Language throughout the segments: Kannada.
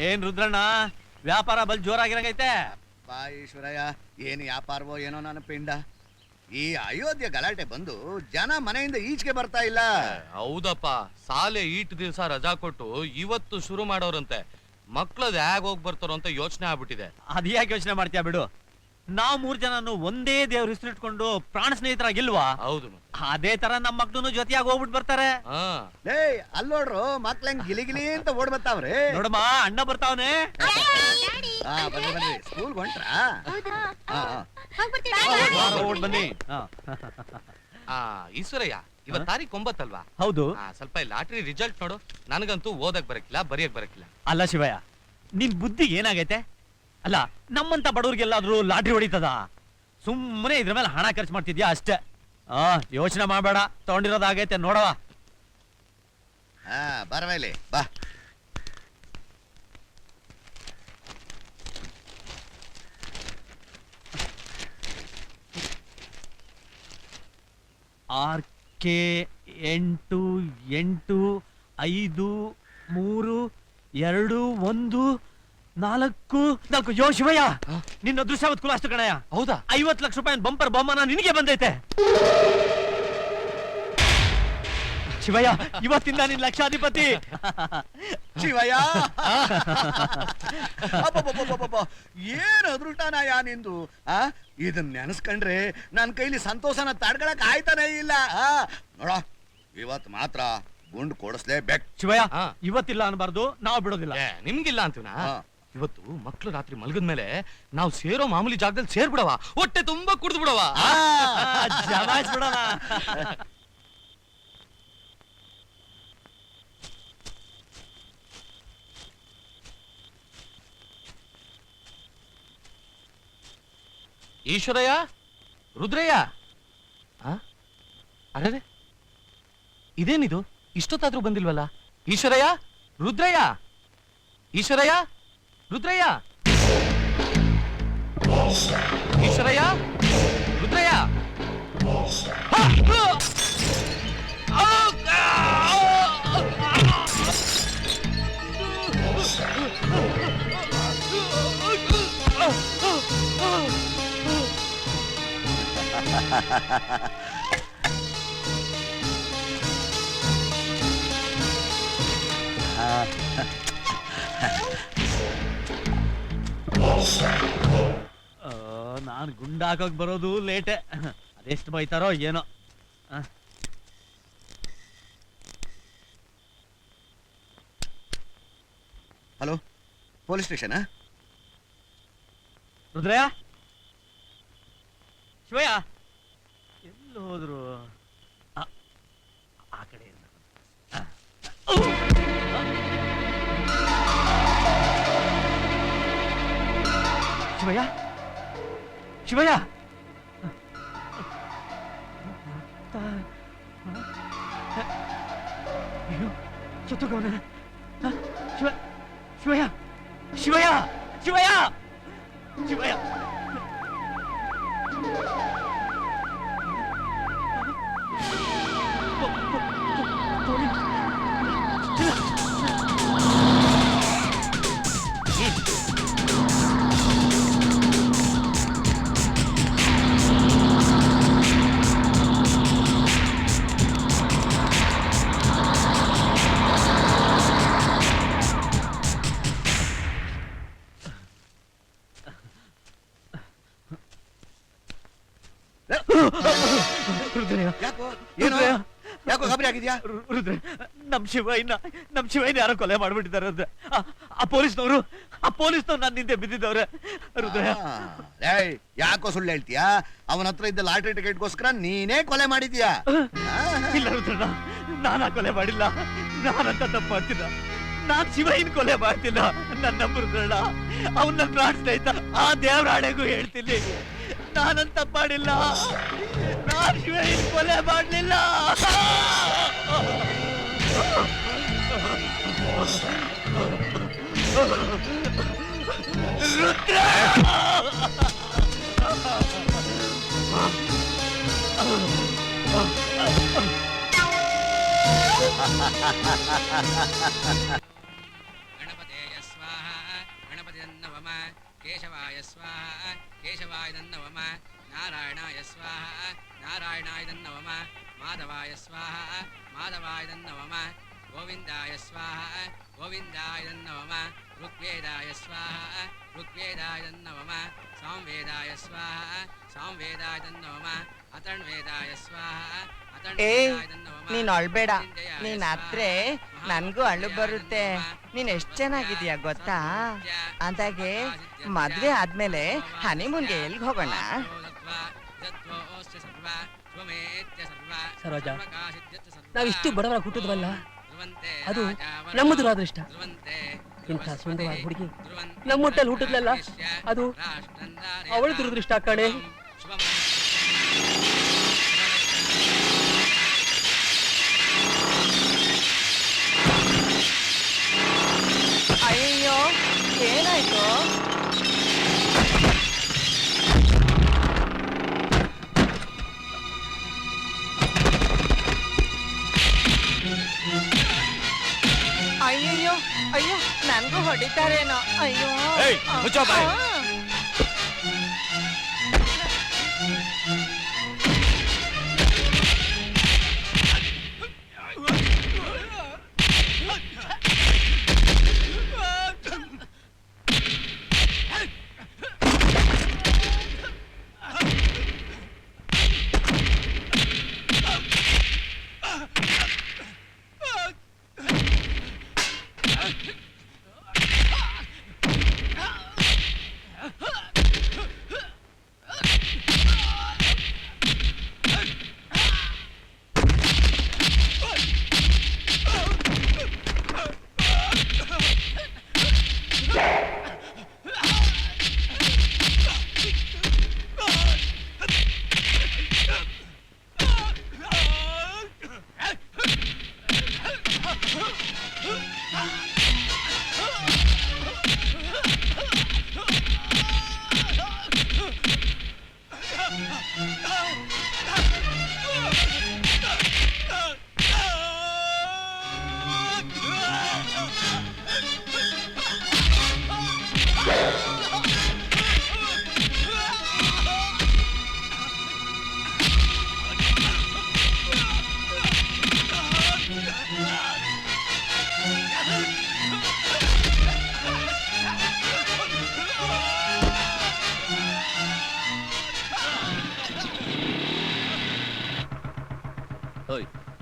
ಏನ್ ರುದ್ರಣ್ಣ ವ್ಯಾಪಾರ ಬಲ್ ಜೋರಾಗಿರಾಗೈತೆ? ಬಾ ಈಶ್ವರಯ್ಯ, ಏನು ವ್ಯಾಪಾರವೋ ಏನೋ ನನ್ನ ಪಿಂಡ. ಈ ಅಯೋಧ್ಯೆ ಗಲಾಟೆ ಬಂದು ಜನ ಮನೆಯಿಂದ ಈಚೆಗೆ ಬರ್ತಾ ಇಲ್ಲ. ಹೌದಪ್ಪ, ಸಾಲೆ ಈಟ್ ದಿವಸ ರಜಾ ಕೊಟ್ಟು ಇವತ್ತು ಶುರು ಮಾಡೋರಂತೆ. ಮಕ್ಳದ್ ಹೇಗ್ ಹೋಗ್ ಬರ್ತಾರೋ ಅಂತ ಯೋಚನೆ ಆಗ್ಬಿಟ್ಟಿದೆ. ಅದ್ಯಾಕೆ ಯೋಚನೆ ಮಾಡ್ತೀಯ ಬಿಡು. ನಾವ್ 3 ಜನನು ಒಂದೇ ದೇವ್ರ ಹೆಸರಿಟ್ಕೊಂಡು ಪ್ರಾಣ ಸ್ನೇಹಿತರಾಗಿಲ್ವಾ? ಹೌದು, ಅದೇ ತರ ನಮ್ ಮಕ್ಳು ಜೊತೆಯಾಗಿ ಹೋಗ್ಬಿಟ್ಟು ಬರ್ತಾರೆ. ಲೇ ಅಲ್ಲೋಡ್ರು ಮಕ್ಳ ಹೆಂಗ್ ಗಿಲಿಗಿಲಿ ಅಂತ ಓಡ್ ಬರ್ತಾವ್ರಿ. ನೋಡಮ್ಮ, ಅಣ್ಣ ಬರ್ತಾವನೆ. ಬನ್ನಿ ಬನ್ನಿ, ಸ್ಕೂಲ್ ಹೊಂಟ್ರಾ? ಬನ್ನಿ. ಈಶ್ವರಯ್ಯ, ಇವತ್ ತಾರೀಖ್ 9 ಅಲ್ವಾ? ಹೌದು. ಸ್ವಲ್ಪ ಲಾಟ್ರಿ ರಿಸಲ್ಟ್ ನೋಡು. ನನಗಂತೂ ಓದಕ್ ಬರಕಿಲ್ಲ, ಬರೆಯಕ್ ಬರಕಿಲ್ಲ. ಅಲ್ಲ ಶಿವಯ್ಯ, ನಿನ್ ಬುದ್ಧಿ ಏನಾಗೈತೆ? ಅಲ್ಲ, ನಮ್ಮಂತ ಬಡವ್ರಿಗೆಲ್ಲಾದ್ರೂ ಲಾಟ್ರಿ ಹೊಡಿತದ? ಸುಮ್ಮನೆ ಇದ್ರ ಮೇಲೆ ಹಣ ಖರ್ಚು ಮಾಡ್ತಿದ್ಯಾ ಅಷ್ಟೇ. ಯೋಚನೆ ಮಾಡಬೇಡ, ತಗೊಂಡಿರೋದಾಗೈತೆ ನೋಡವ. ಬರವೇಲಿ ಬಾ. RK 8 8 5 3 2 1 4 ಯೋ ಶಿವಯ್ಯ, ನಿನ್ನ ಅದೃಶ್ಯಾವತ್ ಕುಲ ಅಷ್ಟು ಕಣಯ್ಯ. ಹೌದಾ? 50 ಲಕ್ಷ ರೂಪಾಯಿ ಬಂಪರ್ ಬಹುಮಾನ ನಿನಗೆ ಬಂದೈತೆ ಶಿವಯ್ಯ. ಇವತ್ತಿಂದ ನಿನ್ ಲಕ್ಷಾಧಿಪತಿ. ಶಿವಯ್ಯ, ಏನ್ ಅದೃಷ್ಟನಯ್ಯ ನಿಂದು. ಇದನ್ ನೆನಸ್ಕೊಂಡ್ರೆ ನನ್ ಕೈಲಿ ಸಂತೋಷನ ತಡ್ಕೊಳಕ್ ಆಯ್ತಾನೆ ಇಲ್ಲ. ನೋಡ, ಇವತ್ ಮಾತ್ರ ಗುಂಡ್ ಕೊಡಿಸ್ಲೇಬೇಕು. ಶಿವಯ್ಯ, ಇವತ್ತಿಲ್ಲ ಅನ್ಬಾರ್ದು, ನಾವು ಬಿಡೋದಿಲ್ಲ. ನಿಮ್ಗಿಲ್ಲ ಅಂತೀವನಾ? ಇವತ್ತು ಮಕ್ಳು ರಾತ್ರಿ ಮಲಗದ್ಮೇಲೆ ನಾವು ಸೇರೋ ಮಾಮೂಲಿ ಜಾಗದಲ್ಲಿ ಸೇರ್ಬಿಡವ, ಹೊಟ್ಟೆ ತುಂಬಾ ಕುಡ್ದು ಬಿಡವ. ಜಮಾಯಿಸ್ಬಿಡೋಣ. ಈಶ್ವರಯ್ಯ, ರುದ್ರಯ್ಯ, ಅರೆ ಇದೇನಿದು? ಇಷ್ಟೊತ್ತಾದ್ರೂ ಬಂದಿಲ್ವಲ್ಲ? ಈಶ್ವರಯ್ಯ, ರುದ್ರಯ್ಯ, ಈಶ್ವರಯ್ಯ, ರುದ್ರಯ್ಯ, ಈಶ್ವರಯ್ಯ, ರುದ್ರಯ್ಯ. ನಾನು ಗುಂಡಾಕೋಕ್ ಬರೋದು ಲೇಟೆ. ಅದೆಷ್ಟು ಬೈತಾರೋ ಏನೋ. Hello, police station? Rudrayya, Shivaiah ಎಲ್ಲಿ ಹೋದ್ರು? ಆ ಕಡೆ ಶಿವಯ್ಯ, ಶಿವಯ್ಯ, ಅಯ್ಯೋ ಸತ್ತೋಗವನೆ. ಶಿವಯ್ಯ, ಶಿವಯ್ಯ, ಶಿವಯ್ಯ, ಶಿವಯ್ಯ. ಯಾಕೋ ಗಾಬರಿ ಆಗಿದ್ಯಾ? ರುದ್ರ, ನಮ್ ಶಿವಯ್ಯನ ಯಾರೋ ಕೊಲೆ ಮಾಡ್ಬಿಟ್ಟಿದ್ದಾರೆ ರುದ್ರ. ಆ ಪೊಲೀಸ್ನವ್ರು ನನ್ನ ಹಿಂದೆ ಬಿದ್ದಿದ್ದವ್ರೆ ರುದ್ರ. ಯಾಕೋ ಸುಳ್ಳು ಹೇಳ್ತೀಯಾ? ಅವನ ಹತ್ರ ಇದ್ದ ಲಾಟ್ರಿ ಟಿಕೆಟ್ಗೋಸ್ಕರ ನೀನೇ ಕೊಲೆ ಮಾಡಿದ್ಯಾ? ಇಲ್ಲ ರುದ್ರಣ್ಣ, ನಾನಾ ಕೊಲೆ ಮಾಡಿಲ್ಲ. ನಾನಂತ ತಪ್ಪು ಮಾಡ್ತಿಲ್ಲ. ನಾನ್ ಶಿವಯ್ಯನ ಕೊಲೆ ಮಾಡ್ತಿಲ್ಲ. ನನ್ನ ರುದ್ರಣ್ಣ, ಅವನ್ನ ಪ್ರಾಣಿಸ್ತಾ ಆ ದೇವರಾಣೆಗೂ ಹೇಳ್ತೀನಿ, ನಾನಂತ ಮಾಡಿಲ್ಲ. ನಾನ್ ಶಿವಯ್ಯನ ಕೊಲೆ ಮಾಡ್ಲಿಲ್ಲ. ರುದ್ರ, ಗಣಪತೇಯ ಸ್ವಾಹ. ನವಮ ಕೇಶವಾಯ ಸ್ವಾಹ ಕೇಶವಾಯ ನವಮ ನಾರಾಯಣಾಯ ಸ್ವಾಹ ನಾರಾಯಣಾಯ ನವಮ ಮಾಧವಾಯ ಸ್ವಾಹ ಮಾಧವಾಯ ನವಮ ಗೋವಿಂದಾಯ ಸ್ವಾಹ ಗೋವಿಂದಾಯ ನವಮ ಋಗ್ವೇದಾಯ ಸ್ವಾಹ ಋಗ್ವೇದಾಯ ನವಮ ಸಾಂವೇದಾಯ ಸ್ವಾಹ ಸಾಂವೇದಾಯ ನವಮ ಅಥರ್ವವೇದಾಯ ಸ್ವಾಹ ನೀನ್ ಅಳ್ಬೇಡ, ನೀನ್ ಅತ್ರೆ ನನ್ಗೂ ಅಳು ಬರುತ್ತೆ. ನೀನ್ ಎಷ್ಟ್ ಚೆನ್ನಾಗಿದೀಯ ಗೊತ್ತಾ? ಅಂದಾಗೆ ಮದ್ವೆ ಆದ್ಮೇಲೆ ಹನಿಮೂನ್ಗೆ ಎಲ್ಗ್ ಹೋಗೋಣ? ಸರೋಜ, ನಾವಿಷ್ಟು ಬಡವರ ಹುಟ್ಟಿದ್ವಲ್ಲ, ಅದು ನಮ್ಮ ದುರಾದೃಷ್ಟ. ಇಂಥ ಸುಂದರವಾದ ಹುಡುಗಿ ನಮ್ಮ ಹೊಟ್ಟೆಲ್ ಹುಟ್ಟಿದ್ಲಲ್ಲ, ಅದು ಅವಳ ದುರದೃಷ್ಟ ಕಣೆ. ಅಯ್ಯೋ, ಏನಾಯ್ತು? ಅಯ್ಯಯ್ಯೋ, ಅಯ್ಯೋ, ನನ್ಗೂ ಹೊಡಿತಾರೇನೋ. ಅಯ್ಯೋ,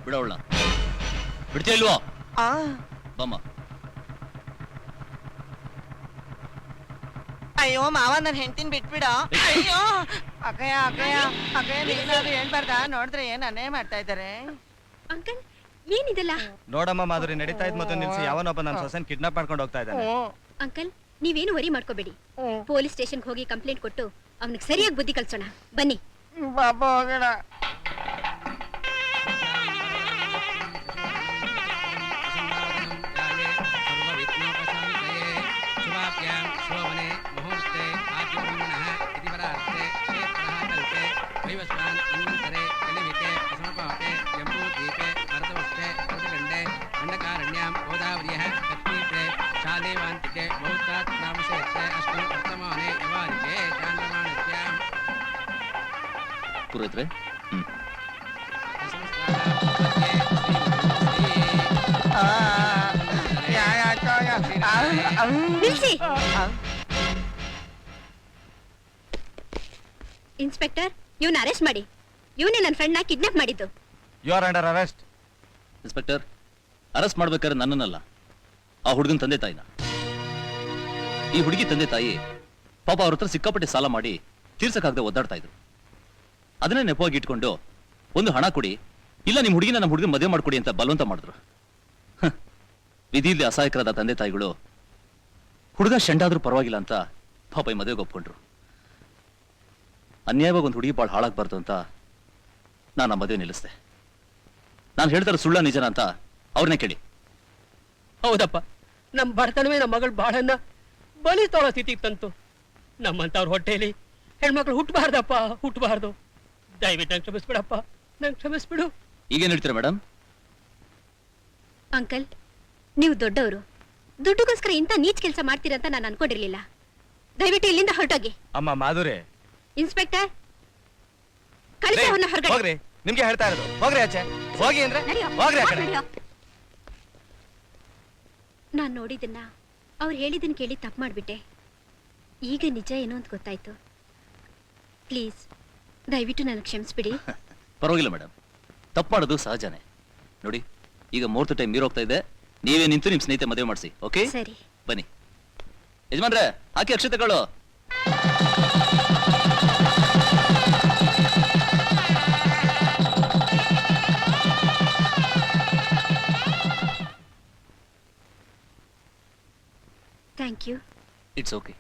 ಬಿಡವಳ ಬಿಡ್ತೀಯ ಇಲ್ವೋ? ಬಮ್ಮ. ಅಯ್ಯೋ ಮಾವ, ನನ್ ಹೆಂಡತಿನ ಬಿಟ್ಬಿಡ. ಅಯ್ಯೋ ಅಕ್ಕಯ್ಯ, ಅಕ್ಕಯ್ಯ, ಅಕ್ಕಯ್ಯ, ನೀನಾದ್ರು ಹೇಳ್ಬಾರ್ದ? ನೋಡಿದ್ರೆ ಏನ್ ಅನ್ಯಾಯ ಮಾಡ್ತಾ ಇದಾರೆ. ಅಂಕಲ್, ಏನಿದೆಲ್ಲ? ನೋಡಮ್ಮ ಮಾಧುರಿ, ನಡೀತಾ ಇದ್ ಮೊದಲು ನಿಲ್ಸಿ ಯಾವನೊಬ್ಬ ನನ್ನ ಸೊಸೆನ್ ಕಿಡ್ನಾಪ್ ಮಾಡ್ಕೊಂಡು ಹೋಗ್ತಾ ಇದ್ದಾನೆ. ಅಂಕಲ್, ನೀವೇನು ವರಿ ಮಾಡ್ಕೋಬೇಡಿ. ಪೊಲೀಸ್ ಸ್ಟೇಷನ್ಗೆ ಹೋಗಿ ಕಂಪ್ಲೇಂಟ್ ಕೊಟ್ಟು ಅವನಿಗೆ ಸರಿಯಾಗಿ ಬುದ್ಧಿ ಕಲ್ಸೋಣ. ಬನ್ನಿ ಬಾಬಾ, ಹೋಗೋಣ. ಪುರೋಹಿತ್ರೆ, ನಿಲ್ಸಿ. ಇನ್ಸ್ಪೆಕ್ಟರ್, ಇವನ್ ಅರೆಸ್ಟ್ ಮಾಡಿ. ಇವನೇ ನನ್ನ ಫ್ರೆಂಡ್ ನ ಕಿಡ್ನಾಪ್ ಮಾಡಿದ್ದು. You are under arrest. Inspector, arrest ಮಾಡ್ಬೇಕಾದ್ರೆ ನನ್ನನ್ನಲ್ಲ, ಆ ಹುಡುಗನ ತಂದೆ ತಾಯಿನ. ಈ ಹುಡುಗಿ ತಂದೆ ತಾಯಿ ಪಾಪ ಅವ್ರ ಹತ್ರ ಸಿಕ್ಕಾಪಟ್ಟೆ ಸಾಲ ಮಾಡಿ ತೀರ್ಸಕ್ಕಾಗದೆ ಒದ್ದಾಡ್ತಾ ಇದ್ರು. ಅದನ್ನೇ ನೆಪವಾಗಿ ಇಟ್ಕೊಂಡು ಒಂದು ಹಣ ಕೊಡಿ, ಇಲ್ಲ ನಿಮ್ ಹುಡುಗಿನ ನಮ್ಮ ಹುಡುಗನ ಮದುವೆ ಮಾಡ್ಕೊಡಿ ಅಂತ ಬಲವಂತ ಮಾಡಿದ್ರು. ವಿಧಿಯಲ್ಲಿ ಅಸಹಾಯಕರಾದ ತಂದೆ ತಾಯಿಗಳು ಹುಡುಗ ಶಂಡಾದ್ರೂ ಪರವಾಗಿಲ್ಲ ಅಂತ ಪಾಪ ಈ ಮದುವೆಗೆ ಒಪ್ಕೊಂಡ್ರು. ಅನ್ಯಾಯವಾಗಿ ಒಂದು ಹುಡುಗಿ ಭಾಳ ಹಾಳಾಗ್ಬಾರ್ದು ಅಂತ ನಾನು ಆ ಮದುವೆ ನಿಲ್ಲಿಸ್ದೆ. ನಾನು ಹೇಳ್ತಾರೆ ಸುಳ್ಳ ನಿಜನ ಅಂತ ಅವ್ರನ್ನೇ ಕೇಳಿ. ಹೌದಪ್ಪ, ನಮ್ ಬಡತನವೇ ನಮ್ಮ ಮಗಳು ಬಾಳನ್ನ ಬಲಿ ತೊಳೋ ಸ್ಥಿತಿಗೆ ತಂತು. ನಮ್ಮಂತವ್ರ ಹೊಟ್ಟೆಯಲ್ಲಿ ಹೆಣ್ಮಕ್ಳು ಹುಟ್ಟಬಾರ್ದಪ್ಪ, ಹುಟ್ಟಬಾರ್ದು. ದಯವಿಟ್ಟು ನಂಗೆ ಕ್ಷಮಿಸ್ಬಿಡಪ್ಪ, ನಂಗೆ ದುಡ್ಡುಗೋಸ್ಕರ ಇಂಥ ನೀಚ್ ಕೆಲಸ ಮಾಡ್ತೀರಂತ ನಾನು ಅನ್ಕೊಂಡಿರ್ಲಿಲ್ಲ. ದಯವಿಟ್ಟು ಇಲ್ಲಿಂದ ಹೊರಟೋಗಿ. ಅಮ್ಮ ಮಾಧುರಿ, ಇನ್ಸ್ಪೆಕ್ಟರ್, ಕಳಿಸಿ ಅವನ್ನ ಹೊರಗಡೆ. ಹೋಗ್ರಿ, ನಿಮ್ಗೆ ಹೇಳ್ತಾ ಇರೋದು, ಹೋಗ್ರಿ ಆಚೆ, ಹೋಗಿ ಅಂದ್ರೆ ನಡೆಯೋ, ಹೋಗ್ರಿ ಆ ಕಡೆ. ನಡೆಯೋ. ನಾನ್ ನೋಡಿದನ್ನ, ಅವ್ರು ಹೇಳಿದನ್ ಕೇಳಿ ತಪ್ಪು ಮಾಡ್ಬಿಟ್ಟೆ. ಈಗ ನಿಜ ಏನು ಅಂತ ಗೊತ್ತಾಯ್ತು. ಪ್ಲೀಸ್ ದಯವಿಟ್ಟು ನನಗೆ ಕ್ಷಮಿಸ್ಬಿಡಿ. ಪರವಾಗಿಲ್ಲ ಮೇಡಮ್, ತಪ್ಪು ಮಾಡೋದು ಸಹಜನೇ. ನೋಡಿ, ಈಗ ಮುಹೂರ್ತ ಟೈಮ್ ಮೀರೋಗ್ತಾ ಇದೆ. ನೀವೇ ನಿಂತು ನಿಮ್ ಸ್ನೇಹಿತೆ ಮದುವೆ ಮಾಡಿಸಿ. ಓಕೆ, ಸರಿ. ಬನ್ನಿ ಯಜಮಾನ್ರೆ, ಹಾಕಿ ಅಕ್ಷತೆಗಳು. Thank you. It's okay.